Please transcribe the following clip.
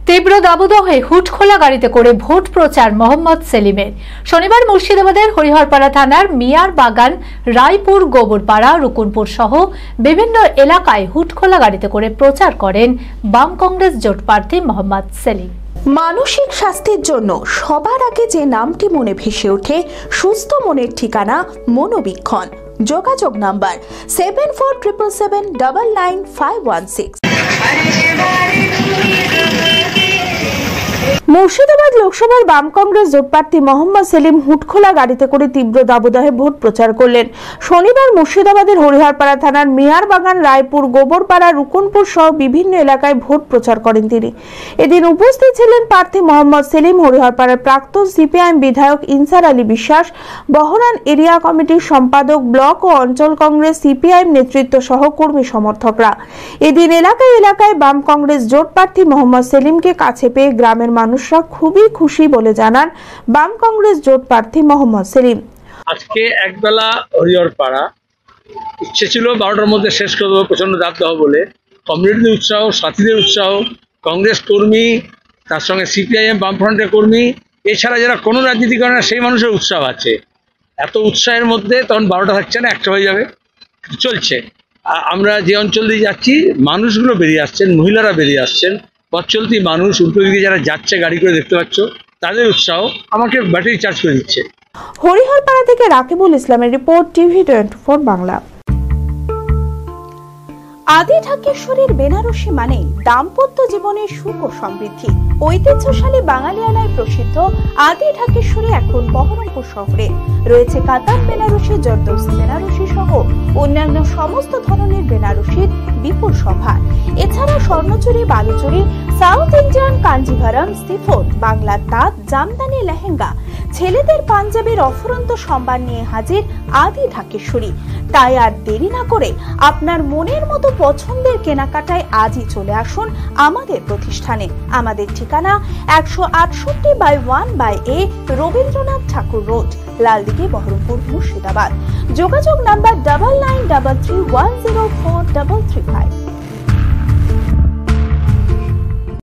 তীব্র দাবদাহে হুটখোলা গাড়িতে করে ভোট প্রচার মোহাম্মদ সেলিমের। শনিবার মুর্শিদাবাদের হরিহরপাড়া থানার মিয়ার বাগান, রায়পুর, গোবরপাড়া, রুকুনপুর সহ বিভিন্ন এলাকায় হুটখোলা গাড়িতে করে প্রচার করেন বাম কংগ্রেস জোট প্রার্থী মোহাম্মদ সেলিম। মানসিক স্বাস্থ্যের জন্য সবার আগে যে নামটি মনে ভেসে ওঠে, সুস্থ মনের ঠিকানা মনোবীক্ষণ। যোগাযোগ নাম্বার 7477799516। মুর্শিদাবাদ লোকসভার বাম কংগ্রেস জোট প্রার্থী মোহাম্মদ সেলিম হুটখোলা গাড়িতে করে তীব্র দাবদাহে ভোট প্রচার করলেন। শনিবার মুর্শিদাবাদের হরিহরপাড়া থানার মিয়ার বাগান, রায়পুর, গোবরপাড়া, রুকুনপুর সহ বিভিন্ন এলাকায় ভোট প্রচার করেন তিনি। এদিন উপস্থিত ছিলেন প্রার্থী মোহাম্মদ সেলিম, হরিহরপাড়ার প্রাক্তন সিপিআইএম বিধায়ক ইনসার আলী বিশ্বাস, বহরান এরিয়া কমিটির সম্পাদক, ব্লক ও অঞ্চল কংগ্রেস সিপিআইএম নেতৃত্ব সহ কর্মী সমর্থকরা। এদিন এলাকায় এলাকায় বাম কংগ্রেস জোট প্রার্থী মোহাম্মদ সেলিমকে কাছে পেয়ে গ্রামের মানুষরা খুবই খুশি বলে জানান বাম কংগ্রেস জোট প্রার্থী মোহাম্মদ সেলিম। আজকে একবেলা হরিহরপাড়া ইচ্ছে ছিল 12টার মধ্যে শেষ করে দেবো, প্রচন্ড দাবদাহ বলে। কমিউনিটির উৎসাহ, সাথীদের উৎসাহ, কংগ্রেস কর্মী, তার সঙ্গে সিপিআইএম বামফ্রন্টের কর্মী, এছাড়া যারা কোনো রাজনীতি করে না সেই মানুষের উৎসাহ আছে। এত উৎসাহের মধ্যে তখন 12টা থাকছে না, 1টা হয়ে যাবে, চলছে। আমরা যে অঞ্চল দিয়ে যাচ্ছি মানুষগুলো বেরিয়ে আসছেন, মহিলারা বেরিয়ে আসছেন, পথ চলতি মানুষ, উল্টো দিকে যারা যাচ্ছে গাড়ি করে দেখতে পাচ্ছ, তাদের উৎসাহ আমাকে ব্যাটারি চার্জ করে দিচ্ছে। হরিহরপাড়া থেকে রাকিবুল ইসলামের রিপোর্ট, TV24 বাংলা। আদি ঢাকেশ্বরীর বেনারসি মানে দাম্পত্য জীবনের সুখ ও সমৃদ্ধি। ঐতিহ্যশালী বাঙালিয়ানায় প্রসিদ্ধ আদি ঢাকেশ্বরী এখন বহরমপুর শহরে রয়েছে। কাতার বেনারসি, জর্দোসি বেনারসি সহ অন্যান্য সমস্ত ধরনের বেনারসির বিপুল সম্ভার। এছাড়া Swarnachari, Baluchari, south Indian Kanjivaram, chiffon, বাংলার তাঁত, জামদানি, লেহেঙ্গা, ছেলেদের পাঞ্জাবির অফুরন্ত সম্ভার নিয়ে হাজির আদি ঢাকেশ্বরী। তাই আর দেরি না করে আপনার মনের মতো পছন্দের কেনাকাটায় আজই চলে আসুন আমাদের প্রতিষ্ঠানে। আমাদের ঠিকানা 168/1/A রবীন্দ্রনাথ ঠাকুর রোড, লালদিঘি, বহরমপুর, মুর্শিদাবাদ। যোগাযোগ নাম্বার 9933104335।